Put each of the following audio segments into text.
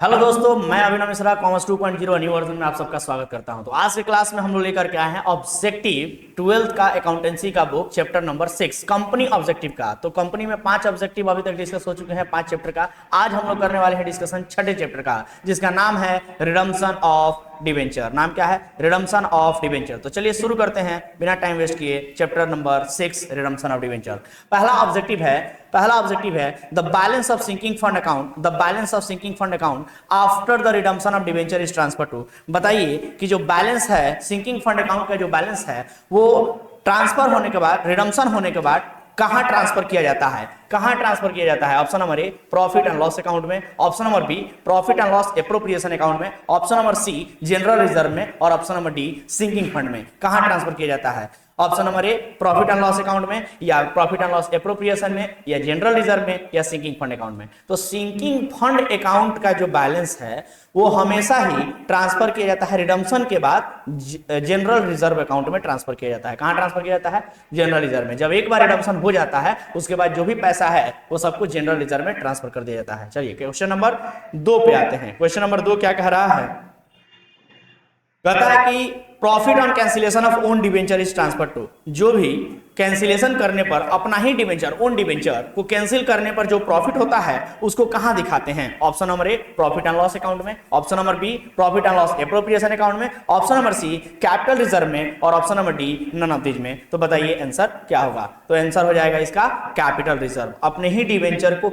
Hello दोस्तों, मैं अभिनव Mishra commerce 2.0 new version में आप सबका स्वागत करता हूं। तो आज के क्लास में हम लोग लेकर के आए हैं ऑब्जेक्टिव 12th का अकाउंटेंसी का book chapter number 6 company objective का। तो कंपनी में 5 ऑब्जेक्टिव अभी तक डिस्कस हो चुके हैं 5 चैप्टर का। आज हम लोग करने वाले हैं डिस्कशन 6ठे चैप्टर का, जिसका नाम है रिडम्पशन ऑफ डिवेंचर। नाम क्या है? Redemption of debenture. तो चलिए शुरू करते हैं बिना टाइम वेस्ट किए chapter number 6 redemption of debenture. पहला ऑब्जेक्टिव है the balance of sinking fund account, the balance of sinking fund account after the redemption of debenture is transfer to. बताइए कि जो बैलेंस है सिंकिंग फंड अकाउंट का, जो balance है वो ट्रांसफर होने के बाद, रिडम्पशन होने के बाद कहां ट्रांसफर किया जाता है? कहां ट्रांसफर किया जाता है? Option number A profit and loss account में, option number B profit and loss appropriation account में, option number C general reserve में और option number D sinking fund में। कहां ट्रांसफर किया जाता है? Option number A profit and loss account में, या प्रॉफिट एंड लॉस एप्रोप्रिएशन में, या जनरल रिजर्व में, या सिंकिंग फंड अकाउंट में। तो सिंकिंग फंड अकाउंट का जो बैलेंस है वो हमेशा ही ट्रांसफर किया जाता है रिडम्पशन के बाद जनरल रिजर्व अकाउंट में ट्रांसफर किया जाता है। कहां ट्रांसफर किया जाता है? जनरल रिजर्व में। जब एक बार रिडम्पशन हो जाता है उसके बाद जो भी पैसा है वो सब कुछ जनरल रिजर्व में ट्रांसफर कर दिया जाता है। चलिए क्वेश्चन नंबर 2 पे आते हैं। क्वेश्चन नंबर 2 क्या कह रहा है? कहता है कि profit on cancellation of own debenture is transfer to. जो भी कैंसिलेशन करने पर अपना ही डिवेंचर, ओन डिवेंचर को कैंसिल करने पर जो प्रॉफिट होता है उसको कहां दिखाते हैं? Option number A profit and loss account में, option number B profit and loss appropriation account में, option number C capital reserve में और option number D none of these में। तो बताइए आंसर क्या होगा? तो आंसर हो जाएगा इसका कैपिटल रिजर्व। अपने ही डिवेंचर को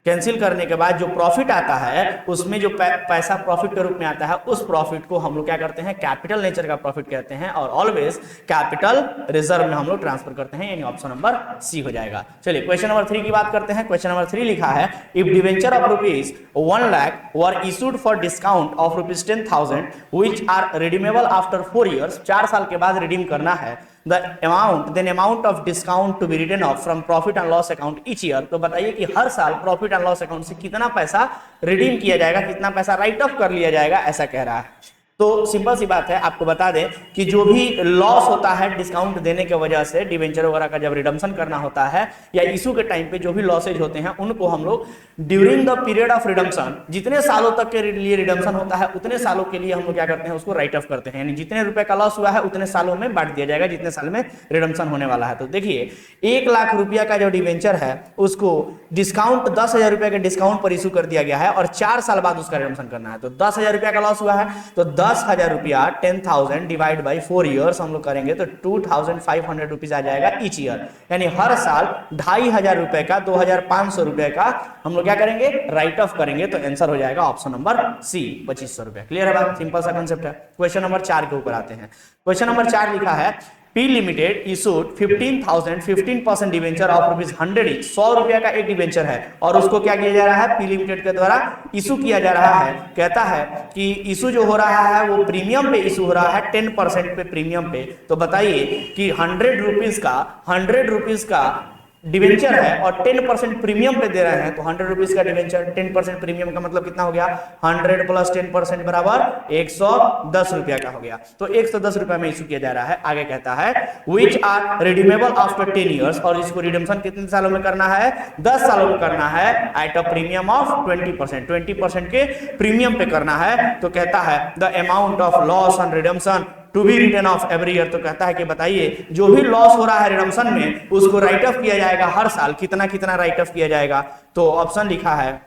कैंसिल करने के बाद जो प्रॉफिट आता है उसमें जो पैसा प्रॉफिट के रूप में आता है उस प्रॉफिट को हम लोग क्या करते हैं? कैपिटल नेचर का प्रॉफिट कहते हैं और ऑलवेज कैपिटल रिजर्व में हम लोग ट्रांसफर करते हैं, यानी ऑप्शन नंबर सी हो जाएगा। चलिए क्वेश्चन नंबर 3 की बात करते हैं। क्वेश्चन नंबर 3 लिखा है if debenture of rupees 1 lakh were issued for discount of rupees 10,000 which are redeemable after 4 years, 4 साल के बाद रिडीम करना है, then amount of discount to be written off from profit and loss account each year। तो बताइए कि हर साल profit and loss account से कितना पैसा रिडीम किया जाएगा, कितना पैसा राइट ऑफ कर लिया जाएगा, ऐसा कह रहा है। तो सिंपल सी बात है, आपको बता दें कि जो भी लॉस होता है डिस्काउंट देने की वजह से, डिवेंचर वगैरह का जब रिडम्पशन करना होता है या इशू के टाइम पे जो भी लॉसेज होते हैं उनको हम लोग during the period of redemption, जितने सालों तक के लिए रिडम्पशन होता है उतने सालों के लिए हम लोग क्या करते हैं? उसको राइट ऑफ करते हैं, यानी जितने रुपए का लॉस हुआ है उतने सालों में बांट दिया जाएगा जितने साल में रिडम्पशन होने वाला है। तो देखिए 1 लाख रुपया का जो डिवेंचर है उसको डिस्काउंट 10,000 रुपया के डिस्काउंट पर इशू कर दिया गया है और 4 साल बाद उसका रिडम्पशन करना है। तो 10,000 रुपया का लॉस हुआ है तो 10,000 रुपया 10,000 डिवाइड बाई 4 ईयर्स हम लोग करेंगे तो 2,500 रुपीज आ जाएगा ईच ईयर, यानी हर साल 2,500 रुपए का, 2,500 रुपए का हम लोग क्या करेंगे? राइट ऑफ करेंगे। तो आंसर हो जाएगा ऑप्शन नंबर सी 2,500 रुपए। क्लियर है बात? सिंपल सा कंसेप्ट है। क्वेश्चन नंबर 4 के ऊपर आते हैं। क्वेश्चन नंबर 4 लिखा है P limited issued 15,000 15% debenture of rupees 100 each. 100 रुपया का एक डिवेंचर है और उसको क्या किया जा रहा है? P लिमिटेड के द्वारा इशू किया जा रहा है। कहता है कि इशू जो हो रहा है वो प्रीमियम पे इशू हो रहा है, 10% पे प्रीमियम पे। तो बताइए कि 100 रुपीज का डिवेंचर है और 10% प्रीमियम पे दे रहे हैं, तो 100 रुपीज का डिवेंचर 10% प्रीमियम का मतलब कितना हो गया? 100 प्लस 10% बराबर 110 रुपया का हो गया। तो 110 रुपया में इशू किया जा रहा है। आगे कहता है which are redeemable after 10 years, और इसको रिडम्पशन कितने सालों में करना है? 10 सालों में करना है एट अ प्रीमियम ऑफ 20%, 20% के प्रीमियम पे करना है। तो कहता है the amount of loss on redemption to be written off every year. तो कहता है कि बताइए जो भी लॉस हो रहा है रिडम्पशन में उसको राइट ऑफ किया जाएगा हर साल। कितना कितना राइट ऑफ किया जाएगा? तो ऑप्शन लिखा है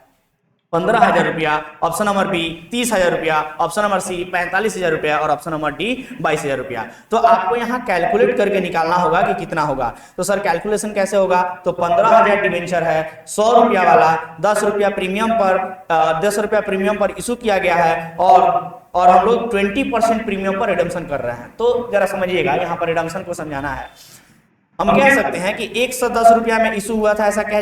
15,000 रुपया, ऑप्शन नंबर बी 30,000 रुपया, ऑप्शन नंबर सी 45,000 रुपया और ऑप्शन नंबर डी 22,000 रुपया। तो आपको यहाँ कैलकुलेट करके निकालना होगा कि कितना होगा। तो सर कैलकुलेशन कैसे होगा? तो 15,000 डिवेंचर है, 100 रुपया वाला, 10 रुपया प्रीमियम पर इशू किया गया है और हम लोग 20% प्रीमियम पर रिडम्पशन कर रहे हैं। तो जरा समझिएगा, यहाँ पर रिडम्पशन को समझाना है। हम कह सकते हैं कि 110 रुपया में इशू हुआ था, ऐसा कहा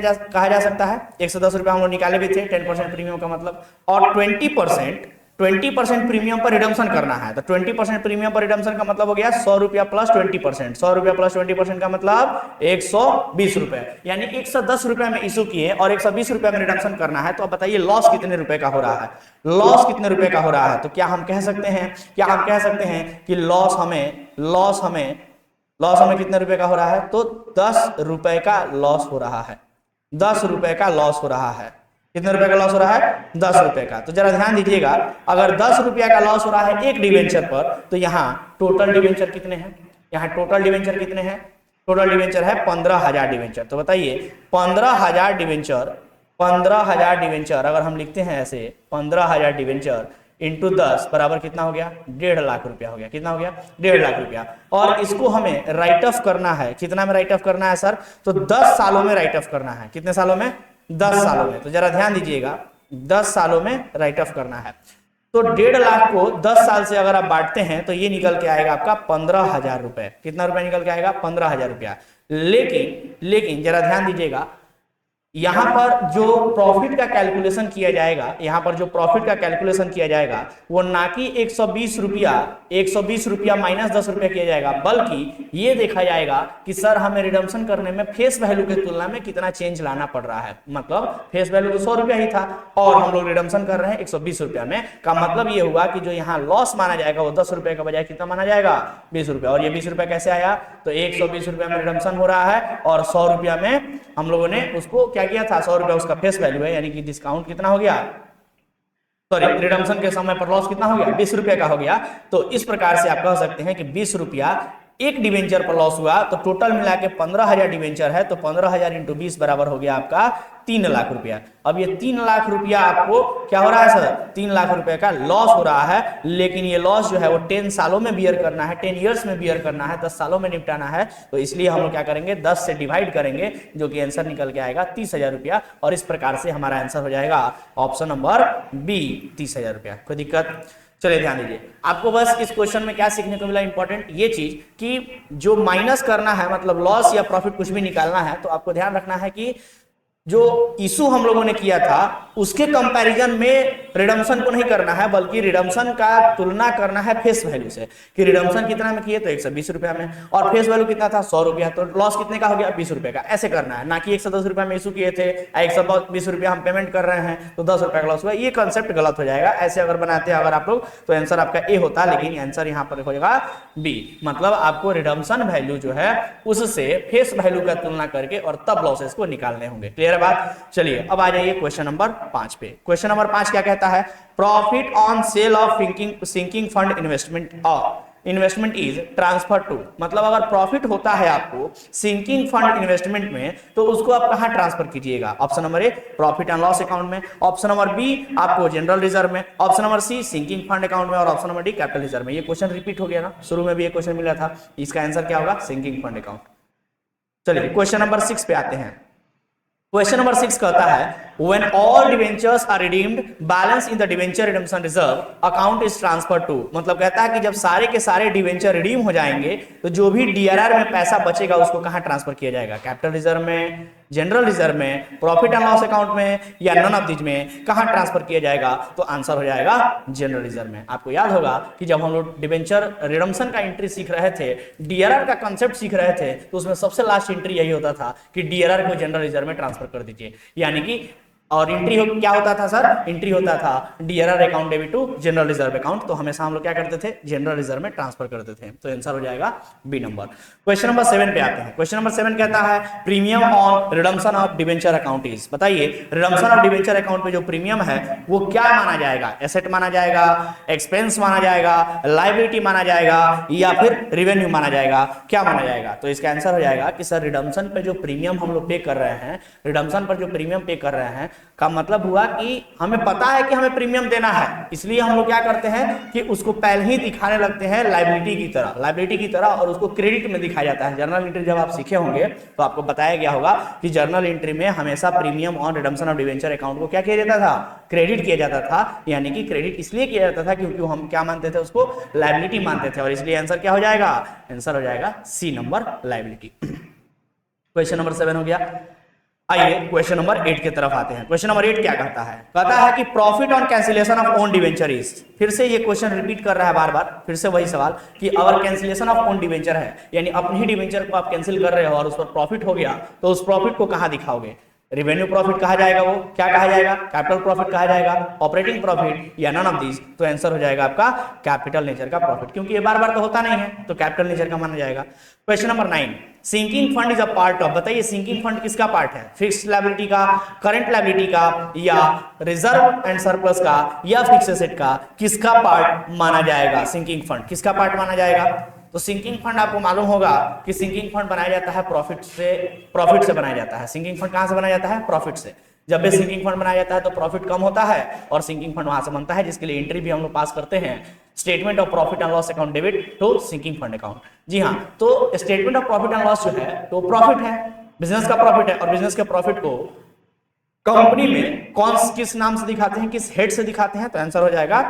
जा सकता है। 110 रुपया हम लोग निकाले भी थे, 10% प्रीमियम का मतलब, और 20% प्रीमियम पर रिडम्पशन करना है। तो 20% प्रीमियम पर रिडम्पशन का मतलब हो गया 100 रुपया प्लस 20%। 100 रुपया प्लस 20% का मतलब 120 रुपए, यानी 110 रुपया में इशू किए और 120 रुपया में रिडम्पशन करना है। तो अब बताइए लॉस कितने रुपए का हो रहा है? लॉस कितने रुपए का हो रहा है? तो क्या हम कह सकते हैं कि लॉस हमें कितने रुपए का हो रहा है? तो 10 रुपए का लॉस हो रहा है। 10 रुपए का लॉस हो रहा है। कितने रुपए का लॉस हो रहा है? 10 रुपए का। तो जरा ध्यान दीजिएगा, अगर 10 रुपया का लॉस हो रहा है एक डिवेंचर पर, तो यहाँ टोटल डिवेंचर कितने हैं? यहाँ टोटल डिवेंचर कितने हैं? टोटल डिवेंचर है 15,000 डिवेंचर। तो बताइए 15,000 डिवेंचर, 15,000 डिवेंचर अगर हम लिखते हैं ऐसे, 15,000 डिवेंचर इंटू 10 बराबर कितना हो गया? 1.5 लाख रुपया हो गया। कितना हो गया? 1.5 लाख रुपया। और इसको हमें राइट ऑफ करना है, कितना में राइट ऑफ करना है सर? तो 10 सालों में राइट ऑफ करना है। कितने सालों में? 10 सालों में। तो जरा ध्यान दीजिएगा, 10 सालों में राइट ऑफ करना है। तो 1.5 लाख को 10 साल से अगर आप बांटते हैं तो ये निकल के आएगा आपका 15,000 रुपए। कितना रुपया निकल के आएगा? 15,000 रुपया। लेकिन जरा ध्यान दीजिएगा, यहां पर जो प्रॉफिट का कैलकुलेशन किया जाएगा, यहां पर जो प्रॉफिट का कैलकुलेशन किया जाएगा वो ना कि 120 रुपया माइनस 10 रुपया किया जाएगा, बल्कि ये देखा जाएगा कि सर हमें रिडम्पशन करने में फेस वैल्यू की तुलना में कितना चेंज लाना पड़ रहा है। मतलब फेस वैल्यू तो 100 रुपया ही था और हम लोग रिडम्पशन कर रहे हैं 120 रुपया में। का मतलब ये हुआ कि जो यहाँ लॉस माना जाएगा वो 10 रुपए का बजाय कितना माना जाएगा? 20 रुपया। और ये 20 रुपया कैसे आया? तो 120 रुपया में रिडम्पशन हो रहा है और 100 रुपया में हम लोगों ने उसको क्या किया था? 100 रुपया उसका फेस वैल्यू है, यानी कि डिस्काउंट कितना हो गया? सॉरी, रिडम्पशन के समय पर लॉस कितना हो गया? 20 रुपया का हो गया। तो इस प्रकार से आप कह सकते हैं कि 20 रुपया एक डिवेंचर पर लॉस हुआ। तो टोटल मिला के 15,000 डिवेंचर है, तो 15,000 इंटू 20 बराबर हो गया आपका 3 लाख रुपया। अब ये 3 लाख रुपया आपको क्या हो रहा है सर? 3 लाख रुपए का लॉस हो रहा है, लेकिन ये लॉस जो है वो 10 सालों में बियर करना है, 10 ईयर्स में बियर करना है, 10 सालों में निपटाना है। तो इसलिए हम लोग क्या करेंगे? 10 से डिवाइड करेंगे, जो कि आंसर निकल के आएगा 30,000 रुपया। और इस प्रकार से हमारा आंसर हो जाएगा ऑप्शन नंबर बी, 30,000 रुपया। कोई दिक्कत? चलिए ध्यान दीजिए, आपको बस इस क्वेश्चन में क्या सीखने को मिला? इंपॉर्टेंट ये चीज कि जो माइनस करना है, मतलब लॉस या प्रॉफिट कुछ भी निकालना है, तो आपको ध्यान रखना है कि जो इशू हम लोगों ने किया था उसके कंपैरिजन में रिडम्पशन को नहीं करना है, बल्कि रिडम्पशन का तुलना करना है फेस वैल्यू से कि रिडम्पशन कितना में किए? तो 120 रुपया में, और फेस वैल्यू कितना था? 100 रुपया। तो लॉस कितने का हो गया? 20 रुपए का। ऐसे करना है, ना कि 110 रुपया में इशू किए थे, 120 रुपया हम पेमेंट कर रहे हैं तो 10 रुपया का लॉस हुआ। ये कंसेप्ट गलत हो जाएगा। ऐसे अगर बनाते हैं अगर आप लोग तो आंसर आपका ए होता, लेकिन आंसर यहाँ पर हो जाएगा बी। मतलब आपको रिडम्पशन वैल्यू जो है उससे फेस वैल्यू का तुलना करके और तब लॉसेस को निकालने होंगे। क्लियर है बात? चलिए अब आ जाइए क्वेश्चन नंबर 5 पे। क्वेश्चन नंबर 5 क्या कहता है? Profit on sale of sinking fund investment is transfer to. मतलब अगर प्रॉफिट होता है आपको सिंकिंग फंड इन्वेस्टमेंट में, तो उसको आप कहां ट्रांसफर कीजिएगा? Option number A profit and loss account में, ऑप्शन नंबर बी आपको जनरल रिजर्व में, option number C sinking fund account में, और option number D capital reserve में। ये क्वेश्चन रिपीट हो गया ना, शुरू में भी ये क्वेश्चन मिला था। इसका आंसर क्या होगा? Sinking fund account. चलिए क्वेश्चन नंबर 6 पे आते हैं। क्वेश्चन नंबर 6 कहता है when all debentures are redeemed balance in the debenture redemption reserve account is transferred to। मतलब कहता है कि जब सारे के सारे डिवेंचर रिडीम हो जाएंगे तो जो भी डीआरआर में पैसा बचेगा उसको कहां ट्रांसफर किया जाएगा? कैपिटल रिजर्व में, जनरल रिजर्व में, प्रॉफिट एंड लॉस अकाउंट में, या नन ऑफ दिस में? कहां ट्रांसफर किया जाएगा? तो आंसर हो जाएगा जनरल रिजर्व में। आपको याद होगा कि जब हम लोग डिवेंचर रिडम्पशन का एंट्री सीख रहे थे, डीआरआर का कंसेप्ट सीख रहे थे, तो उसमें सबसे लास्ट एंट्री यही होता था कि डीआरआर को जनरल रिजर्व में ट्रांसफर कर दीजिए। यानी कि और एंट्री हो क्या होता था सर? एंट्री होता था DRR account debit to general reserve account. तो हमेशा हम लोग क्या करते थे? जनरल रिजर्व में ट्रांसफर करते थे। तो आंसर हो जाएगा बी नंबर। क्वेश्चन नंबर 7 पे आते हैं। क्वेश्चन नंबर 7 कहता है premium on redemption of debenture account is. बताइए रिडम्पशन ऑफ डिवेंचर अकाउंट पे जो प्रीमियम है वो क्या माना जाएगा? एसेट माना जाएगा, एक्सपेंस माना जाएगा, लायबिलिटी माना जाएगा, या फिर रेवेन्यू माना जाएगा? क्या माना जाएगा? तो इसका आंसर हो जाएगा कि सर रिडम्पशन पे जो प्रीमियम हम लोग पे कर रहे हैं, रिडम्पशन पर जो प्रीमियम पे कर रहे हैं का मतलब हुआ कि हमें पता है कि हमें प्रीमियम देना है, इसलिए हम लोग क्या करते हैं कि उसको पहले ही दिखाने लगते हैं लायबिलिटी की तरह, और उसको क्रेडिट में दिखाया जाता है। जर्नल एंट्री जब आप सीखे होंगे तो आपको बताया गया होगा कि जर्नल एंट्री में हमेशा premium on redemption of debenture account को क्या किया जाता था? क्रेडिट किया जाता था। यानी कि क्रेडिट इसलिए किया जाता था क्योंकि हम क्या मानते थे? उसको लायबिलिटी मानते थे, और इसलिए आंसर क्या हो जाएगा? आंसर हो जाएगा C number, liability. Question number 7 हो गया। आइए क्वेश्चन नंबर 8 की तरफ आते हैं। क्वेश्चन नंबर 8 क्या कहता है? कहता है कि profit on cancellation of own debenture is. फिर से ये क्वेश्चन रिपीट कर रहा है बार बार, फिर से वही सवाल कि अगर कैंसिलेशन ऑफ ओन डिवेंचर है, यानी अपने ही डिवेंचर को आप कैंसिल कर रहे हो और उस पर प्रॉफिट हो गया, तो उस प्रॉफिट को कहां दिखाओगे? रिवेन्यू प्रॉफिट कहा जाएगा, वो क्या कहा जाएगा, कैपिटल प्रॉफिट कहा जाएगा, ऑपरेटिंग प्रॉफिट या नन ऑफ दीज। तो आंसर हो जाएगा आपका कैपिटल नेचर का प्रॉफिट, क्योंकि ये बार बार तो होता नहीं है तो कैपिटल नेचर का माना जाएगा। Question number 9, sinking fund is a part of, बताइए सिंकिंग फंड किसका पार्ट है, फिक्स्ड लायबिलिटी का, करंट लायबिलिटी का, या रिजर्व एंड सरप्लस का, या फिक्स्ड एसेट का, किसका पार्ट माना जाएगा, सिंकिंग फंड किसका पार्ट माना जाएगा। तो सिंकिंग फंड आपको मालूम होगा कि सिंकिंग फंड बनाया जाता है प्रॉफिट से बनाया जाता है। सिंकिंग फंड कहां से बनाया जाता है, प्रॉफिट से। जब भी सिंकिंग फंड बनाया जाता है तो प्रॉफिट कम होता है और सिंकिंग फंड वहां से बनता है, जिसके लिए एंट्री भी हम लोग पास करते हैं, statement of profit and loss account debit to sinking fund account. जी हाँ, तो statement of profit and loss जो है तो प्रॉफिट है, बिजनेस का प्रॉफिट है, और बिजनेस के प्रॉफिट को कंपनी में किस नाम से दिखाते हैं, किस हेड से दिखाते हैं, तो आंसर हो जाएगा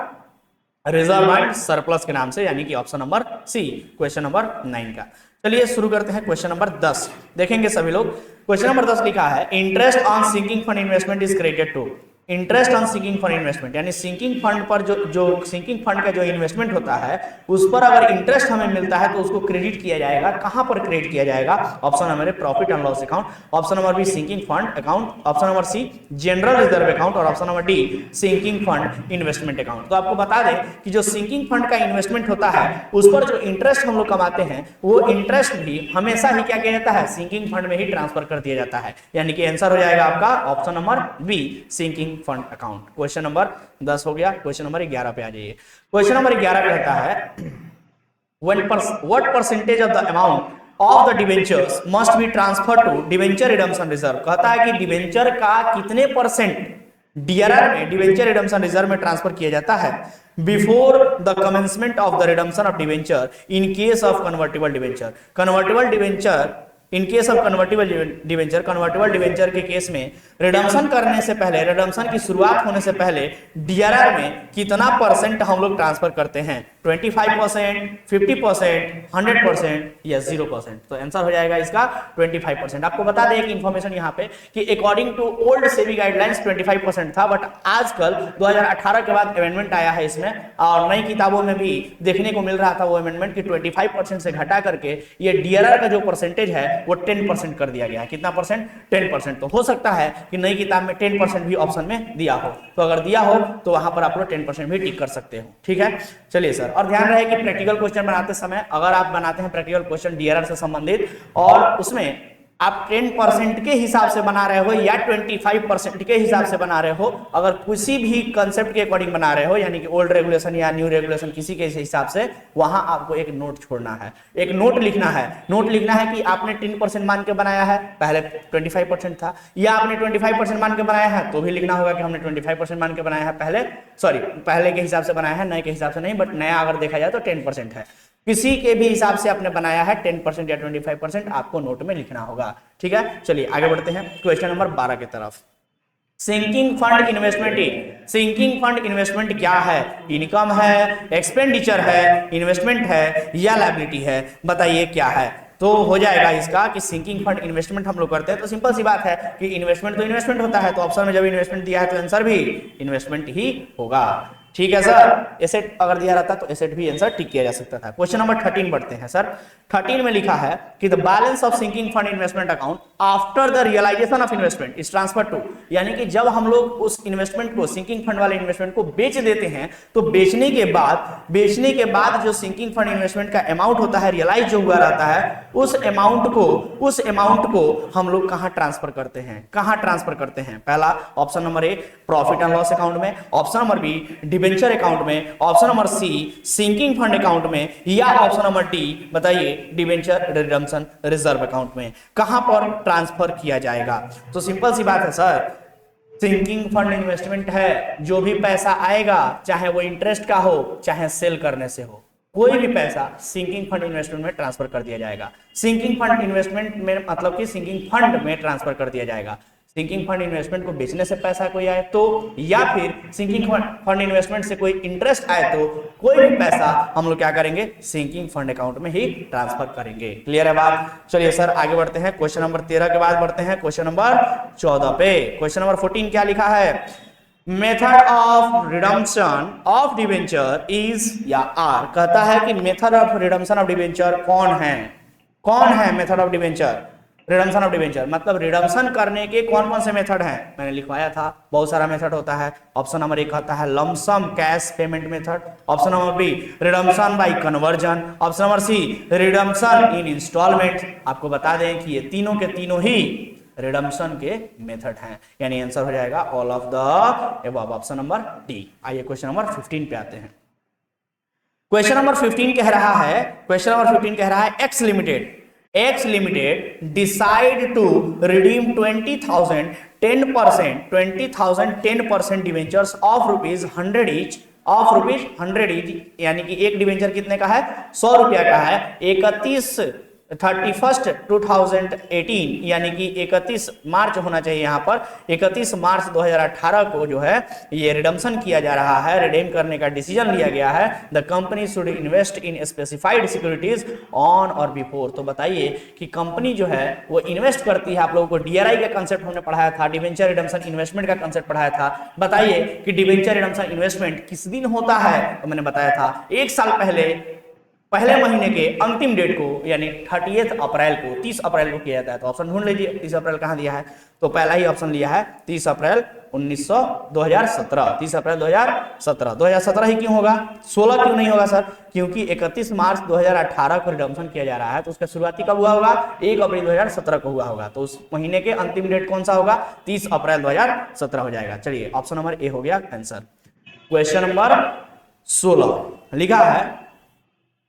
रिजर्व एंड सरप्लस के नाम से, यानी कि option number C, question number 9 का। चलिए शुरू करते हैं क्वेश्चन नंबर 10, देखेंगे सभी लोग। क्वेश्चन नंबर 10 लिखा है, interest on sinking fund investment is credited to, interest on sinking fund investment, यानी सिंकिंग फंड पर जो सिंकिंग फंड का जो इन्वेस्टमेंट होता है उस पर अगर इंटरेस्ट हमें मिलता है तो उसको क्रेडिट किया जाएगा। कहां पर क्रेडिट किया जाएगा, option number A profit and loss account, option number B sinking fund account, option number C general reserve account, और option number D sinking fund investment account. तो आपको बता दें कि जो सिंकिंग फंड का इन्वेस्टमेंट होता है उस पर जो इंटरेस्ट हम लोग कमाते हैं वो इंटरेस्ट भी हमेशा ही क्या किया जाता है, सिंकिंग फंड में ही ट्रांसफर कर दिया जाता है, यानी कि आंसर हो जाएगा आपका option number B sinking fund account. Question number 10 हो गया। क्वेश्चन नंबर 11 पे आ जाइए। क्वेश्चन नंबर 11 कहता है, what percentage of the amount of the debentures must be transfer to debenture redemption reserve, कहता है कि डिवेंचर का कितने परसेंट डीआरआर में, डिवेंचर रिडम्पशन रिजर्व में ट्रांसफर किया जाता है before the commencement of the redemption of debenture in case of convertible debenture. Convertible debenture in case of convertible debenture, convertible debenture के केस में रिडम्पशन करने से पहले, रिडम्पशन की शुरुआत होने से पहले डीआरआर में कितना परसेंट हम लोग ट्रांसफर करते हैं, 25%, 50%, 100% या 0%। तो आंसर हो जाएगा इसका 25%। आपको बता दें एक इंफॉर्मेशन यहाँ पे कि according to old SEBI guidelines 25% था, बट आजकल 2018 के बाद अमेंडमेंट आया है इसमें, और नई किताबों में भी देखने को मिल रहा था वो अमेंडमेंट कि 25% से घटा करके ये डीआरआर का जो परसेंटेज है वो 10% कर दिया गया है। कितना परसेंट, 10%। तो हो सकता है कि नई किताब में 10% भी ऑप्शन में दिया हो, तो अगर दिया हो तो वहां पर आप लोग 10% भी टिक कर सकते हो। ठीक है, चलिए सर, और ध्यान रहे कि प्रैक्टिकल क्वेश्चन बनाते समय अगर आप बनाते हैं प्रैक्टिकल क्वेश्चन डीआरआर से संबंधित और उसमें आप 10% के हिसाब से बना रहे हो या 25% के हिसाब से बना रहे हो, अगर किसी भी कंसेप्ट के अकॉर्डिंग बना रहे हो, यानी कि ओल्ड रेगुलेशन या न्यू रेगुलेशन किसी के हिसाब से, वहां आपको एक नोट छोड़ना है, एक नोट लिखना है। नोट लिखना है कि आपने 10% मान के बनाया है, पहले 25% था, या आपने 25% मान के बनाया है तो भी लिखना होगा कि हमने 25% मान के बनाया है, पहले के हिसाब से बनाया है, नए के हिसाब से नहीं, बट नया अगर देखा जाए तो 10% है। किसी के भी हिसाब से आपने बनाया है 10% या 25% आपको नोट में लिखना होगा। ठीक है, चलिए आगे बढ़ते हैं क्वेश्चन नंबर 12 की तरफ। Sinking fund investment, sinking fund investment क्या है, इनकम है, एक्सपेंडिचर है, इन्वेस्टमेंट है या लायबिलिटी है, बताइए क्या है। तो हो जाएगा इसका कि सिंकिंग फंड इन्वेस्टमेंट हम लोग करते हैं तो सिंपल सी बात है कि इन्वेस्टमेंट तो इन्वेस्टमेंट होता है, तो ऑप्शन में जब इन्वेस्टमेंट दिया है तो आंसर भी इन्वेस्टमेंट ही होगा। ठीक है सर, एसेट अगर दिया रहता तो एसेट भी आंसर टिक किया जा सकता था। क्वेश्चन नंबर 13 बढ़ते हैं सर। 13 में लिखा है कि the balance of sinking fund investment account after the realisation of investment is transfer to, यानी कि जब हम लोग उस इन्वेस्टमेंट को, सिंकिंग फंड वाले इन्वेस्टमेंट को बेच देते हैं तो बेचने के बाद जो सिंकिंग फंड इन्वेस्टमेंट का अमाउंट होता है, रियलाइज जो हुआ रहता है, उस अमाउंट को हम लोग कहां ट्रांसफर करते हैं, कहां ट्रांसफर करते हैं। पहला option number A profit and loss account में, option number B debenture account में, option number C sinking fund account में, या ऑप्शन नंबर डी बताइए डिबेंचर रिडम्पशन रिजर्व अकाउंट में, कहां पर ट्रांसफर किया जाएगा। तो सिंपल सी बात है सर, सिंकिंग फंड इन्वेस्टमेंट है, जो भी पैसा आएगा चाहे वो इंटरेस्ट का हो चाहे सेल करने से हो, कोई भी पैसा सिंकिंग फंड इन्वेस्टमेंट में ट्रांसफर कर दिया जाएगा। सिंकिंग फंड इन्वेस्टमेंट में मतलब कि सिंकिंग फंड में ट्रांसफर कर दिया जाएगा। सिंकिंग फंड इन्वेस्टमेंट को बेचने से पैसा कोई आए तो, या फिर सिंकिंग फंड इन्वेस्टमेंट से कोई इंटरेस्ट आए तो, कोई भी पैसा हम लोग क्या करेंगे, सिंकिंग फंड अकाउंट में ही ट्रांसफर करेंगे। क्लियर है बात। चलिए सर आगे बढ़ते हैं, क्वेश्चन नंबर 13 के बाद बढ़ते हैं क्वेश्चन नंबर 14 पे। क्वेश्चन नंबर 14 क्या लिखा है, method of redemption of debenture is या आर, कहता है कि method of redemption of debenture कौन है, कौन है method of debenture, redemption of debenture मतलब रिडम्पशन करने के कौन कौन से मेथड हैं, मैंने लिखवाया था, बहुत सारा मेथड होता है। ऑप्शन नंबर 1 आता है lump sum cash payment method, option number B redemption by conversion, option number C redemption in instalment. आपको बता दें कि ये तीनों के तीनों ही रिडम्पशन के मेथड हैं, यानी आंसर हो जाएगा all of the above, option number D. आइए क्वेश्चन नंबर 15 पे आते हैं। क्वेश्चन नंबर 15 कह रहा है, क्वेश्चन नंबर 15 कह रहा है X Limited decide to redeem 20,000 10% debentures of rupees 100 each of rupees 100 each, यानी कि एक डिवेंचर कितने का है, 100 रुपया का है। 31 2018 यानी कि 31 मार्च होना चाहिए यहाँ पर, 31 मार्च 2018 को जो है ये रिडम्पशन किया जा रहा है, रिडीम करने का डिसीजन लिया गया है। The company should invest in specified securities on और बिफोर। तो बताइए कि कंपनी जो है वो इन्वेस्ट करती है, आप लोगों को डीआरआई का कंसेप्ट हमने पढ़ाया था, डिवेंचर रिडम्पशन इन्वेस्टमेंट का कंसेप्ट पढ़ाया था। बताइए कि डिवेंचर रिडम्पशन इन्वेस्टमेंट किस दिन होता है, तो मैंने बताया था 1 साल पहले महीने के अंतिम डेट को, यानी 30 अप्रैल को, 30 अप्रैल को किया जाता है। तो ऑप्शन ढूंढ लीजिए 30 अप्रैल कहां दिया है, तो पहला ही ऑप्शन लिया है 30 अप्रैल 2017, 30 अप्रैल 2017 ही क्यों होगा, 16 क्यों नहीं होगा सर, क्योंकि 31 मार्च 2018 को रिडम्पशन किया जा रहा है, तो उसका शुरुआती कब हुआ होगा, 1 अप्रैल 2017 को हुआ होगा। तो उस महीने के अंतिम डेट कौन सा होगा, 30 अप्रैल 2017 हो जाएगा। चलिए ऑप्शन नंबर ए हो गया आंसर। क्वेश्चन नंबर 16 लिखा है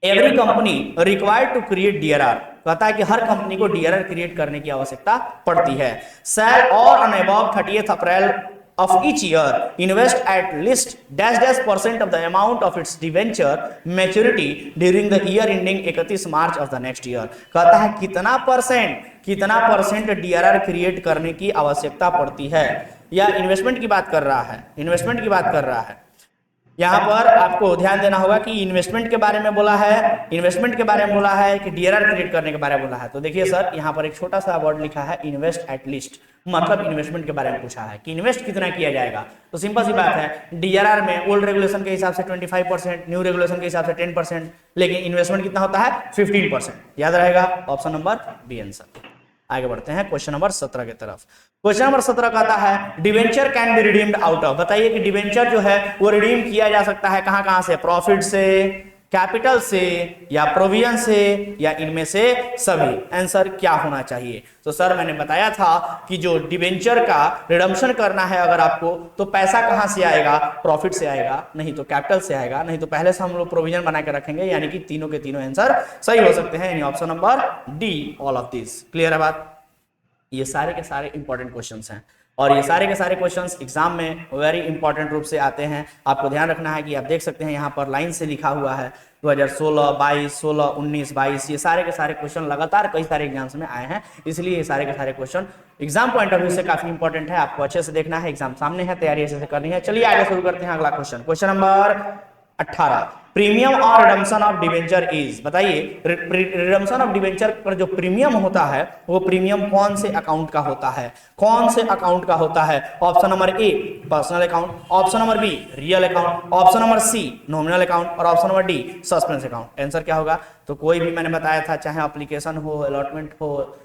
every company required to create DRR, कहता है कि हर कंपनी को डीआरआर क्रिएट करने की आवश्यकता पड़ती है। शैल और on above 30 April of each year invest at least %% of the amount of its debenture maturity during the year ending 31 March of the next year। कहता है कितना परसेंट डीआरआर क्रिएट करने की आवश्यकता पड़ती है, या इन्वेस्टमेंट की बात कर रहा है, इन्वेस्टमेंट की बात कर रहा है। यहाँ पर आपको ध्यान देना होगा कि इन्वेस्टमेंट के बारे में बोला है, इन्वेस्टमेंट के बारे में बोला है कि डीआरआर क्रिएट करने के बारे में बोला है। तो देखिए सर यहाँ पर एक छोटा सा वर्ड लिखा है इन्वेस्ट एट लीस्ट, मतलब इन्वेस्टमेंट के बारे में पूछा है कि इन्वेस्ट कितना किया जाएगा। तो सिंपल सी बात है, डीआरआर में ओल्ड रेगुलेशन के हिसाब से 25%, न्यू रेगुलेशन के हिसाब से 10%, लेकिन इन्वेस्टमेंट कितना होता है 15%। याद रहेगा ऑप्शन नंबर बी आंसर। आगे बढ़ते हैं क्वेश्चन नंबर 17 की तरफ। क्वेश्चन नंबर 17 कहता है debenture can be redeemed out of, बताइए कि डिवेंचर जो है वो रिडीम किया जा सकता है कहां कहां से, प्रॉफिट से, कैपिटल से, या प्रोविजन से, या इनमें से सभी। आंसर क्या होना चाहिए, तो सर मैंने बताया था कि जो डिवेंचर का रिडम्पशन करना है अगर आपको, तो पैसा कहां से आएगा, प्रॉफिट से आएगा, नहीं तो कैपिटल से आएगा, नहीं तो पहले से हम लोग प्रोविजन बना के रखेंगे, यानी कि तीनों के तीनों आंसर सही हो सकते हैं, यानी option number D all of this. Clear है बात। ये सारे के सारे इंपॉर्टेंट क्वेश्चंस हैं, और ये सारे के सारे क्वेश्चंस एग्जाम में वेरी इंपॉर्टेंट रूप से आते हैं। आपको ध्यान रखना है कि आप देख सकते हैं यहाँ पर लाइन से लिखा हुआ है 2016, 22, 16, 19, 22, ये सारे के सारे क्वेश्चन लगातार कई सारे एग्जाम्स में आए हैं, इसलिए ये सारे के सारे question exam point of view से काफी इंपॉर्टेंट है। आपको अच्छे से देखना है, एग्जाम सामने है, तैयारी अच्छे से करनी है। चलिए आगे शुरू करते हैं अगला क्वेश्चन। क्वेश्चन नंबर 18, प्रीमियम और रिडम्पशन ऑफ डिवेंचर इज, बताइए रिडम्पशन ऑफ डिवेंचर पर जो प्रीमियम होता है वो प्रीमियम कौन से अकाउंट का होता है, कौन से अकाउंट का होता है। Option number A personal account, option number B real account, option number C nominal account, और option number D suspense account. Answer क्या होगा, तो कोई भी मैंने बताया था, चाहे एप्लीकेशन हो, अलॉटमेंट हो,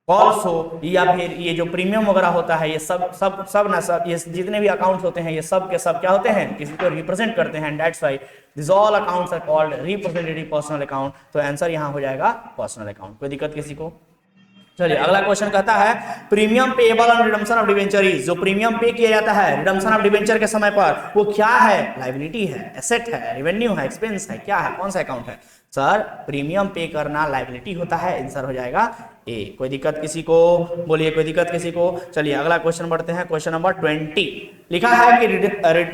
कॉल्स हो, या फिर ये जो प्रीमियम वगैरह होता है, ये सब ना सब ये जितने भी अकाउंट्स होते हैं ये सब के सब क्या होते हैं, किसी को रिप्रेजेंट करते हैं। That's why this all accounts are called representative personal account. तो आंसर यहाँ हो जाएगा पर्सनल अकाउंट। कोई दिक्कत किसी को। चलिए अगला क्वेश्चन कहता है premium payable on redemption of debenture is, जो प्रीमियम पे किया जाता है रिडम्पशन ऑफ डिवेंचर के समय पर वो क्या है, लायबिलिटी है, एसेट है, रेवेन्यू है, एक्सपेंस है, क्या है, कौन सा अकाउंट है। सर प्रीमियम पे करना लायबिलिटी होता है, आंसर हो जाएगा ए। कोई दिक्कत किसी को, बोलिए कोई दिक्कत किसी को। चलिए अगला क्वेश्चन बढ़ते हैं। क्वेश्चन नंबर 20 लिखा है कि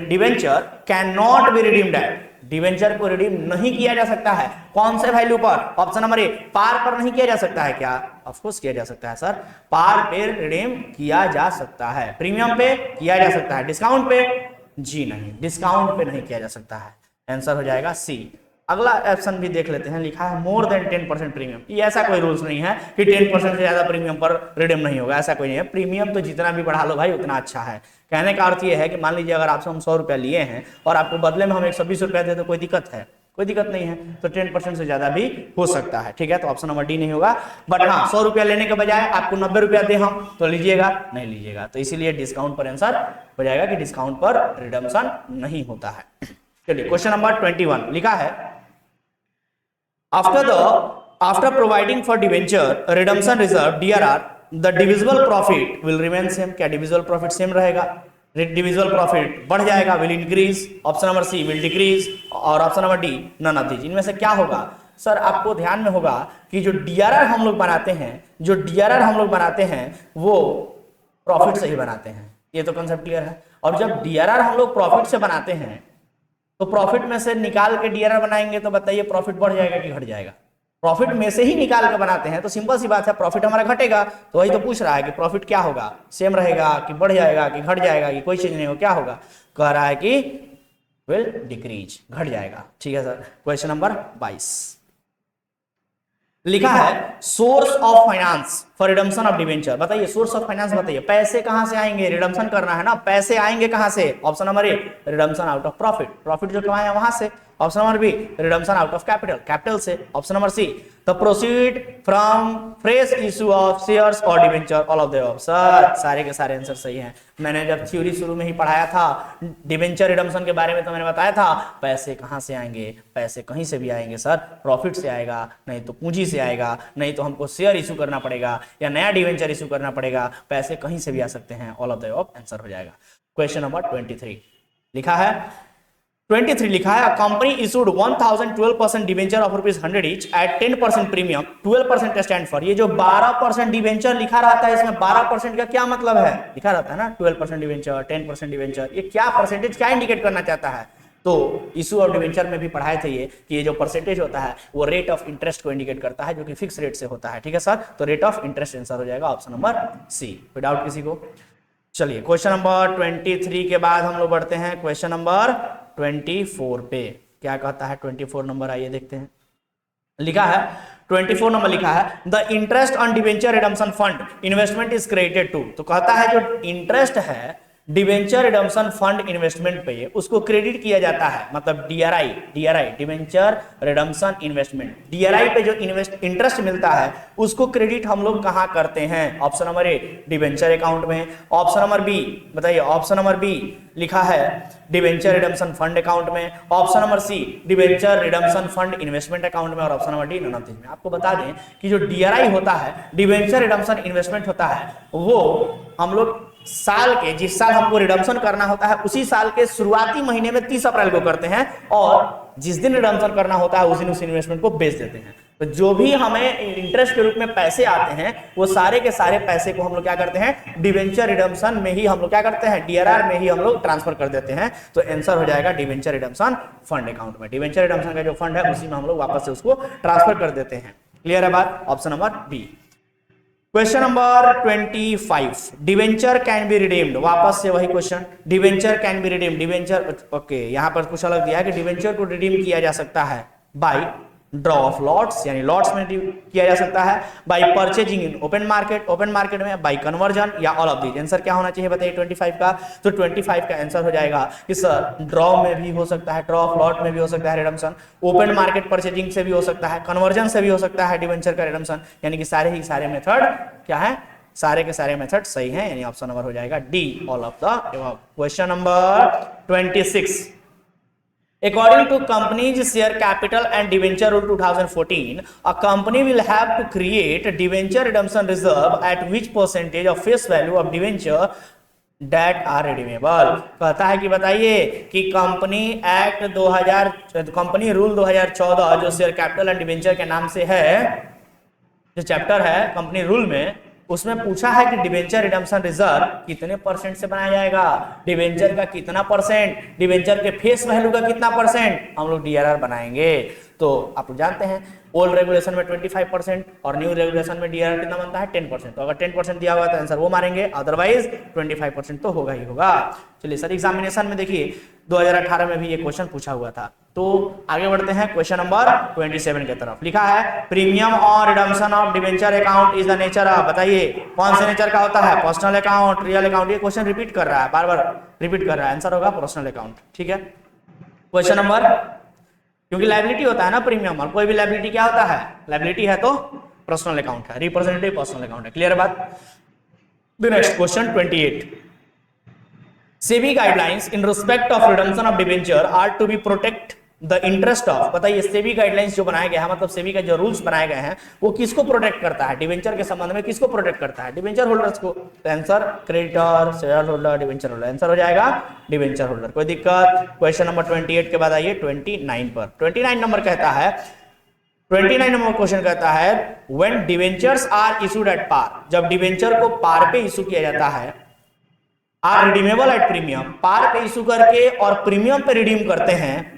debenture can not be redeemed eight, debenture को रिडीम नहीं किया जा सकता है कौन से वैल्यू पर। ऑप्शन नंबर ए पार पर नहीं किया जा सकता है, क्या, ऑफ कोर्स किया जा सकता है सर, पार पे रिडीम किया जा सकता है, प्रीमियम पे किया जा सकता है, डिस्काउंट पे जी नहीं, डिस्काउंट पे नहीं किया जा सकता है। आंसर हो जाएगा सी। अगला ऑप्शन भी देख लेते हैं, लिखा है मोर देन 10% प्रीमियम। ये ऐसा कोई रूल्स नहीं है कि 10% से ज्यादा प्रीमियम पर रिडीम नहीं होगा, ऐसा कोई नहीं है। प्रीमियम तो जितना भी बढ़ा लो भाई उतना अच्छा है। कहने का अर्थ ये है कि मान लीजिए अगर आपसे हम 100 रुपया लिए हैं और आपको बदले में हम 120 रुपया दे तो कोई दिक्कत है, कोई दिक्कत नहीं है, तो 10% से ज्यादा भी हो सकता है, ठीक है। तो ऑप्शन नंबर डी नहीं होगा। बट हाँ, 100 रुपया लेने के बजाय आपको 90 रुपया दे हम, तो लीजिएगा, नहीं लीजिएगा, तो इसीलिए डिस्काउंट पर आंसर हो जाएगा कि डिस्काउंट पर रिडम्पशन नहीं होता है। चलिए क्वेश्चन नंबर 21 लिखा है, after providing for debenture redemption reserve DRR the divisible profit will remain same. क्या डिविजिबल प्रॉफिट सेम रहेगा? डिविजिबल प्रॉफिट बढ़ जाएगा, will increase, option number C will decrease, और option number D none of these. इनमें से क्या होगा? Sir आपको ध्यान में होगा कि जो DRR हम लोग बनाते हैं, वो प्रॉफिट से ही बनाते हैं, ये तो कंसेप्ट क्लियर है। और जब DRR हम लोग प्रॉफिट से बनाते हैं, तो प्रॉफिट में से निकाल के DRR बनाएंगे, तो बताइए प्रॉफिट बढ़ जाएगा कि घट जाएगा? प्रॉफिट में से ही निकाल के बनाते हैं, तो सिंपल सी बात है, प्रॉफिट हमारा घटेगा। तो वही तो पूछ रहा है कि प्रॉफिट क्या होगा, सेम रहेगा कि बढ़ जाएगा कि घट जाएगा कि कोई चीज नहीं हो, क्या होगा? कह रहा है कि विल डिक्रीज, घट जाएगा, ठीक है सर। क्वेश्चन नंबर 22 लिखा है, source of finance for redemption of debenture. बताइए सोर्स ऑफ फाइनेंस, बताइए पैसे कहां से आएंगे? रिडम्पशन करना है ना, पैसे आएंगे कहां से? Option number A redemption out of profit, profit जो कमाए हैं वहां से। Option number B redemption out of capital, capital से। Option number C the proceed from fresh issue of shares और debenture, all of the above. Sir सारे के सारे आंसर सही हैं। मैंने जब थ्योरी शुरू में ही पढ़ाया था डिवेंचर रिडम्पशन के बारे में, तो मैंने बताया था पैसे कहां से आएंगे? पैसे कहीं से भी आएंगे सर, प्रॉफिट से आएगा, नहीं तो पूंजी से आएगा, नहीं तो हमको शेयर इशू करना पड़ेगा या नया डिवेंचर इशू करना पड़ेगा। पैसे कहीं से भी आ सकते हैं, all of the above answer हो जाएगा। क्वेश्चन नंबर 23 लिखा है, 23 लिखा है, company issued 1012% debenture of ₹100 each eight 10% premium, 12% stand for. ये जो 12% डिवेंचर लिखा रहता है, इसमें 12% का क्या मतलब है? लिखा रहता है ना 12% डिवेंचर, 10% डिवेंचर, ये क्या परसेंटेज क्या इंडिकेट करना चाहता है? तो इशू ऑफ डिवेंचर में भी पढ़ाए थे ये कि ये जो परसेंटेज होता है वो रेट ऑफ इंटरेस्ट को इंडिकेट करता है, जो कि फिक्स रेट से होता है, ठीक है सर। तो रेट ऑफ इंटरेस्ट आंसर हो जाएगा ऑप्शन नंबर सी। कोई डाउट किसी को? चलिए क्वेश्चन नंबर 23 के बाद हम लोग बढ़ते हैं क्वेश्चन नंबर 24 पे। क्या कहता है 24 नंबर, आइए देखते हैं। लिखा है 24 नंबर लिखा है, the interest on debenture redemption fund investment is credited to. तो कहता है जो इंटरेस्ट है डिवेंचर रिडम्पशन फंड इन्वेस्टमेंट पे, उसको क्रेडिट किया जाता है, मतलब DRI debenture redemption investment, DRI पे जो इंटरेस्ट मिलता है उसको क्रेडिट हम लोग कहां करते हैं? Option number A debenture account में, ऑप्शन नंबर बी बताइए, ऑप्शन नंबर बी लिखा है डिवेंचर रिडम्पशन फंड अकाउंट में, option number C debenture redemption fund investment account में, और option number D none of these में। आपको बता दें कि जो DRI होता है डिवेंचर रिडम्पशन इन्वेस्टमेंट होता है, वो हम लोग साल के, जिस साल हमको रिडम्पशन करना होता है उसी साल के शुरुआती महीने में 30 अप्रैल को करते हैं, और जिस दिन रिडम्पशन करना होता है उस दिन उस इन्वेस्टमेंट को बेच देते हैं। तो जो भी हमें इंटरेस्ट के रूप में पैसे आते हैं, वो सारे के सारे पैसे को हम लोग क्या करते हैं? डिवेंचर रिडम्पशन में ही हम लोग क्या करते हैं? DRR में ही हम लोग ट्रांसफर कर देते हैं। तो आंसर हो जाएगा डिवेंचर रिडम्पशन फंड अकाउंट में। डिवेंचर रिडम्पशन का जो फंड है उसी में हम लोग वापस से उसको ट्रांसफर कर देते हैं। क्लियर है बात? Option number B. Question number 25, debenture can be redeemed. वापस से वही question, debenture can be redeemed. Debenture okay, यहां पर कुछ अलग दिया है कि डिवेंचर को रिडीम किया जा सकता है बाय ड्रॉ ऑफ लॉट्स, यानी लॉट्स में किया जा सकता है, bye purchasing in open market, open market में, बाय कन्वर्जन, या ऑल ऑफ दीज। आंसर क्या होना चाहिए बताइए 25 का? तो 25 का आंसर हो जाएगा कि सर ड्रॉ में भी हो सकता है, ड्रॉ ऑफ लॉट में भी हो सकता है रिडम्पशन, ओपन मार्केट परचेजिंग से भी हो सकता है, कन्वर्जन से भी हो सकता है डिवेंचर का रिडम्पशन। यानी कि सारे ही सारे मेथड क्या है? सारे के सारे मेथड सही हैं, यानी ऑप्शन नंबर हो जाएगा D, all of the above. Question number 26, according to company's share capital and debenture rule 2014, a company will have to create a debenture redemption reserve at which percentage of face value of debenture that are redeemable। कहता है कि बताइए कि company act 2000, company rule 2014 जो share capital and debenture के नाम से है, जो चैप्टर है कंपनी रूल में, उसमें पूछा है कि डिवेंचर रिडम्पशन रिजर्व कितने परसेंट से बनाया जाएगा, डिवेंचर का कितना परसेंट, डिवेंचर के फेस वैल्यू का कितना परसेंट हम लोग DRR बनाएंगे। तो आप लोग जानते हैं ओल्ड रेगुलेशन में 25% और न्यू रेगुलेशन में DRR कितना बनता है 10%। तो अगर 10% दिया हुआ तो आंसर वो मारेंगे, अदरवाइज 25% तो होगा ही होगा। चलिए सर, एग्जामिनेशन में देखिए 2018 में भी ये क्वेश्चन पूछा हुआ था। तो आगे बढ़ते हैं क्वेश्चन नंबर 27 की तरफ। लिखा है प्रीमियम और redemption of debenture account is the nature of. बताइए कौन से नेचर का होता है? Personal account, real account. ये क्वेश्चन रिपीट कर रहा है, बार बार रिपीट कर रहा है, आंसर होगा पर्सनल अकाउंट। ठीक है, क्वेश्चन नंबर क्योंकि लायबिलिटी होता है ना प्रीमियम, और कोई भी लायबिलिटी क्या होता है, लायबिलिटी है तो पर्सनल अकाउंट है, रिप्रेजेंटेटिव पर्सनल अकाउंट है। क्लियर बात। The next question 28, SEBI guidelines in respect of redemption of debenture are to be protect the interest of, बताइए सेबी गाइडलाइंस जो बनाए गए हैं, मतलब सेबी का जो रूल्स बनाए गए हैं वो किसको प्रोटेक्ट करता है, डिबेंचर के संबंध में किसको प्रोटेक्ट करता है, डिबेंचर होल्डर्स को। Answer creditor, share holder, debenture holder, answer हो जाएगा डिबेंचर होल्डर। कोई दिक्कत। क्वेश्चन नंबर 28 के बाद आइए 29 पर। 29 नंबर कहता है, 29 नंबर क्वेश्चन कहता है when debentures are issued at par, जब डिबेंचर को पार पे इशू किया जाता है, are redeemable at premium, par पे इशू करके और प्रीमियम पे रिडीम करते हैं,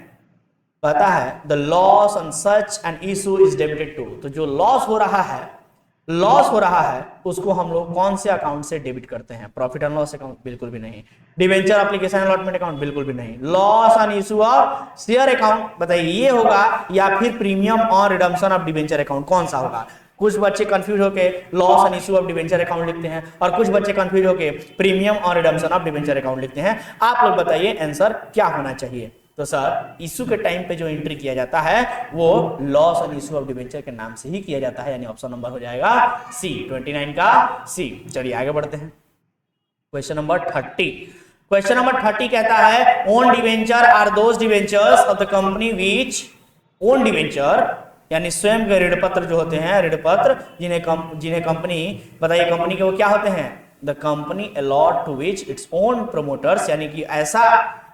कहता है the loss on such and issue is debited to, तो जो लॉस हो रहा है उसको हम लोग कौन से अकाउंट से डेबिट करते हैं, प्रॉफिट एंड लॉस अकाउंट बिल्कुल भी नहीं, डिबेंचर एप्लीकेशन अलॉटमेंट अकाउंट बिल्कुल भी नहीं, loss on issue of share account, बताइए ये होगा या फिर premium on redemption of debenture account, कौन सा होगा। कुछ बच्चे कंफ्यूज होके loss on issue of debenture account लिखते हैं और कुछ बच्चे कंफ्यूज होके premium on redemption of debenture account लिखते हैं। आप लोग बताइए आंसर क्या होना चाहिए। तो सर इशू के टाइम पे जो एंट्री किया जाता है वो loss on issue of debenture के नाम से ही किया जाता है, यानी ऑप्शन नंबर हो जाएगा सी, 29 का सी। चलिए आगे बढ़ते हैं। क्वेश्चन नंबर 30, क्वेश्चन नंबर 30 कहता है own debenture are those debentures of the company which, own debenture यानी स्वयं के ऋण पत्र जो होते हैं, ऋण पत्र जिन्हें कंपनी, बताइए कंपनी के वो क्या होते हैं, the company allot to which its own promoters, यानी कि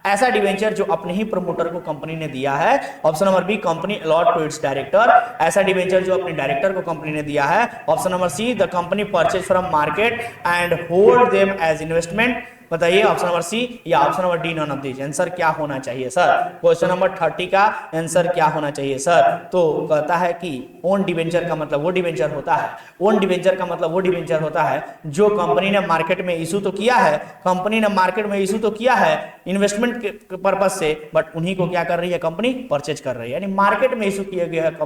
ऐसा डिवेंचर जो अपने ही प्रमोटर को कंपनी ने दिया है। Option number B company allot to its director, ऐसा डिवेंचर जो अपने डायरेक्टर को कंपनी ने दिया है। Option number C the company purchase from market and hold them as investment, बताइए ऑप्शन नंबर सी या option number D, none of this. Answer क्या होना चाहिए सर, क्वेश्चन नंबर 30 का आंसर क्या होना चाहिए सर। तो कहता है कि ओन डिवेंचर का मतलब वो डिवेंचर होता है, ओन डिवेंचर का मतलब वो डिवेंचर होता है जो कंपनी ने मार्केट में इशू तो किया है, कंपनी ने मार्केट में इशू तो किया है इन्वेस्टमेंट के पर्पज से, बट उन्हीं को क्या कर रही है कंपनी, परचेज कर रही है, यानी मार्केट में इशू किए गए,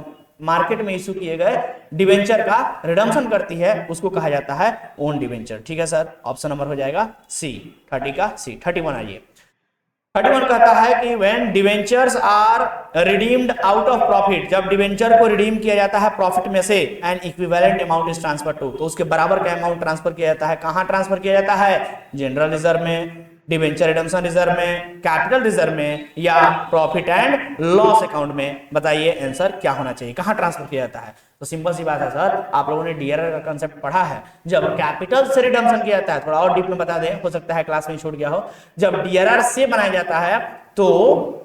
मार्केट में इशू किए गए डिवेंचर का रिडम्पशन करती है, उसको कहा जाता है ओन डिवेंचर। ठीक है सर, ऑप्शन नंबर हो जाएगा सी, 30 का सी। 31 आइए, 31 कहता है कि when debentures are redeemed out of profit, जब डिवेंचर को रिडीम किया जाता है प्रॉफिट में से, and equivalent amount is transfer to, तो उसके बराबर का अमाउंट ट्रांसफर किया जाता है, कहां ट्रांसफर किया जाता है, जनरल रिजर्व में, डिवेंचर रिडम्पशन रिजर्व में, कैपिटल रिजर्व में, या प्रॉफिट एंड लॉस अकाउंट में। बताइए आंसर क्या होना चाहिए, कहां ट्रांसफर किया जाता है। तो सिंपल सी बात है सर, आप लोगों ने डीआरआर का कांसेप्ट पढ़ा है, जब कैपिटल से रिडम्पशन किया जाता है, थोड़ा और डीप में बता दें, हो सकता है क्लास में छूट गया हो, जब डीआरआर से बनाया जाता है तो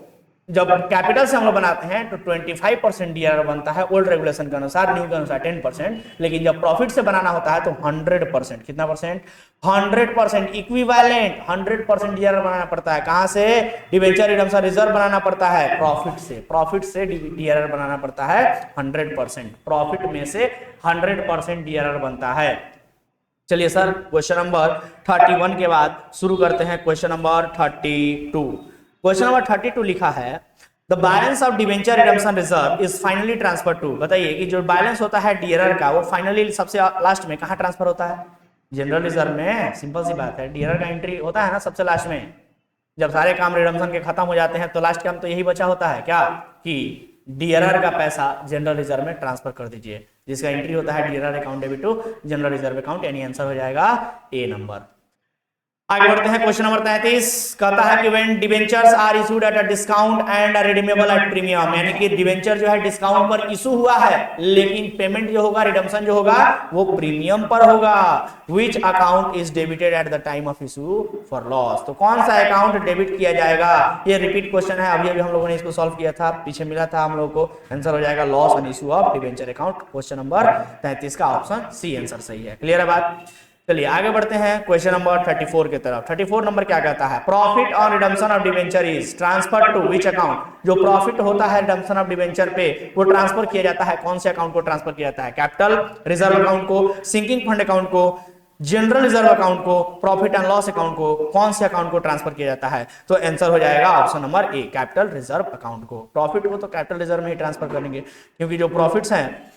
जब कैपिटल से हम लोग बनाते हैं तो 25% डीआरआर बनता है ओल्ड रेगुलेशन के अनुसार, न्यू के अनुसार 10%, लेकिन जब प्रॉफिट से बनाना होता है तो 100%, कितना परसेंट, 100% इक्विवेलेंट 100% डीआरआर बनाना पड़ता है। कहां से, डिवेंचर रिडम्पशन रिजर्व बनाना पड़ता है, प्रॉफिट से डीआरआर बनाना पड़ता है 100%, प्रॉफिट में से 100% डीआरआर बनता है। चलिए सर क्वेश्चन नंबर 31 के बाद शुरू करते हैं क्वेश्चन नंबर 32। क्वेश्चन नंबर 32 लिखा है the balance of debenture redemption reserve is finally transfer to, बताइए कि जो बैलेंस होता है डीआरआर का वो फाइनली सबसे लास्ट में कहां ट्रांसफर होता है, जनरल रिजर्व में। सिंपल सी बात है, डीआरआर का एंट्री होता है ना सबसे लास्ट में, जब सारे काम रिडम्पशन के खत्म हो जाते हैं तो लास्ट काम तो यही बचा होता है क्या, कि डीआरआर का पैसा जनरल रिजर्व में ट्रांसफर कर दीजिए, जिसका एंट्री होता है DRR account debit to general reserve account, यानी आंसर हो जाएगा ए नंबर। आगे बढ़ते हैं क्वेश्चन नंबर 33, कहता है कि when debentures are issued at a discount and are redeemable at premium, यानी कि डिवेंचर जो है डिस्काउंट पर इशू हुआ है लेकिन पेमेंट जो होगा, रिडम्पशन जो होगा वो प्रीमियम पर होगा। Which account is debited at the time of issue for loss, तो कौन सा अकाउंट डेबिट किया जाएगा। ये रिपीट क्वेश्चन है, अभी हम लोगों ने इसको सॉल्व किया था, पीछे मिला था हम लोग को। आंसर हो जाएगा loss on issue of debenture account, question number 33 का ऑप्शन सी आंसर सही है। क्लियर है बात। चलिए आगे बढ़ते हैं क्वेश्चन नंबर 34 के तरफ। 34 नंबर क्या कहता है, profit on redemption of debenture is transfer to which account, जो प्रॉफिट होता है रिडम्पशन ऑफ डिवेंचर पे वो ट्रांसफर किया जाता है कौन से अकाउंट को ट्रांसफर किया जाता है, कैपिटल रिजर्व अकाउंट को, सिंकिंग फंड अकाउंट को, जनरल रिजर्व अकाउंट को, प्रॉफिट एंड लॉस अकाउंट को, कौन से अकाउंट को ट्रांसफर किया जाता है। तो आंसर हो जाएगा ऑप्शन नंबर ए, कैपिटल रिजर्व अकाउंट को। प्रॉफिट को तो कैपिटल रिजर्व में ही ट्रांसफर करेंगे, क्योंकि जो प्रॉफिट्स हैं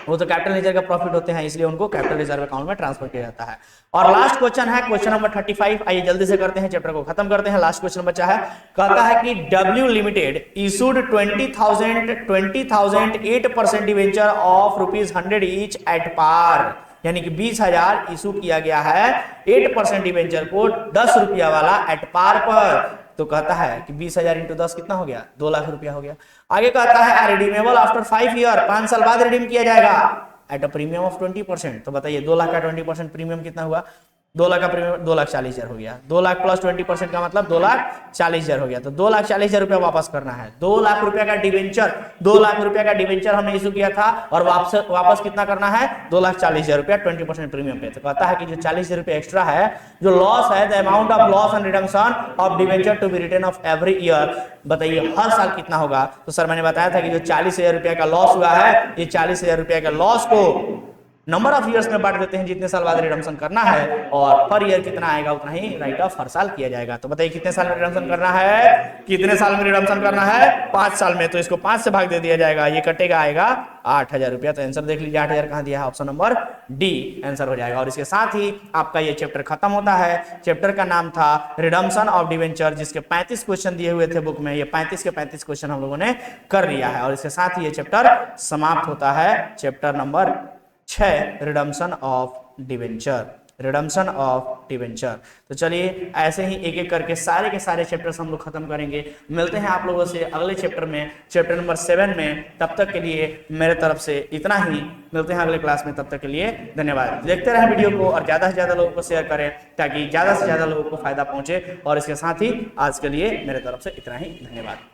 वो तो कैपिटल लेजर का प्रॉफिट होते हैं, इसलिए उनको कैपिटल रिजर्व अकाउंट में ट्रांसफर किया जाता है। और लास्ट क्वेश्चन है क्वेश्चन नंबर 35। आइए जल्दी से करते हैं, चैप्टर को खत्म करते हैं। लास्ट क्वेश्चन बचा है, कहता है कि W limited issued 20,000 8% debenture of ₹100 each at par, यानी कि 20,000 इशू किया गया है 8% डिवेंचर को 10 रुपया वाला एट पार पर। तो कहता है कि 20,000 इंटू 10 कितना हो गया, 2 लाख रुपया हो गया। आगे कहता है रिडीमेबल आफ्टर 5 ईयर, 5 साल बाद रिडीम किया जाएगा एट अ प्रीमियम ऑफ 20%। तो बताइए 2 लाख का 20% प्रीमियम कितना हुआ, 2 लाख का प्रीमियम 2,40,000 हो गया। 2 लाख प्लस 20% का मतलब 2,40,000 हो गया। तो 2,40,000 रुपया वापस करना है। 2 लाख रुपया का डिवेंचर, 2 लाख रुपया का डिवेंचर हमने इशू किया था और वापस कितना करना है, 2,40,000 रुपया 20% प्रीमियम पे। तो कहता है कि जो 40,000 रुपया एक्स्ट्रा है, जो लॉस है, the amount of loss and redemption of debenture to be return off every year, बताइए हर साल कितना होगा। तो सर मैंने बताया था कि जो 40,000 रुपया का लॉस हुआ है, ये 40,000 रुपया का लॉस को नंबर ऑफ ईयर्स में बांट देते हैं, जितने साल बाद रिडम्पशन करना है, और पर ईयर कितना आएगा उतना ही राइट ऑफ हर साल किया जाएगा। तो बताइए कितने साल में रिडम्पशन करना है, कितने साल में रिडम्पशन करना है, 5 साल में। तो इसको 5 से भाग दे दिया जाएगा, ये कटेगा, आएगा 8,000 रुपया। तो आंसर देख लीजिए 8,000 कहां दिया है, ऑप्शन नंबर डी आंसर हो जाएगा। और इसके साथ ही आपका ये चैप्टर खत्म होता है। चैप्टर का नाम था रिडम्पशन ऑफ डिवेंचर, जिसके 35 क्वेश्चन दिए हुए थे बुक में। ये 35 के 35 क्वेश्चन हम लोगों ने कर लिया है। और इसके साथ ही ये चैप्टर समाप्त होता है, chapter number 6 redemption of debenture, redemption of debenture. तो चलिए ऐसे ही एक एक करके सारे के सारे चैप्टर्स हम लोग खत्म करेंगे। मिलते हैं आप लोगों से अगले चैप्टर में, चैप्टर नंबर 7 में। तब तक के लिए मेरे तरफ से इतना ही, मिलते हैं अगले क्लास में। तब तक के लिए धन्यवाद। देखते रहें वीडियो को और ज्यादा से ज्यादा लोगों को शेयर करें, ताकि ज्यादा से ज्यादा लोगों को फायदा पहुंचे। और इसके साथ ही आज के लिए मेरे तरफ से इतना ही, धन्यवाद।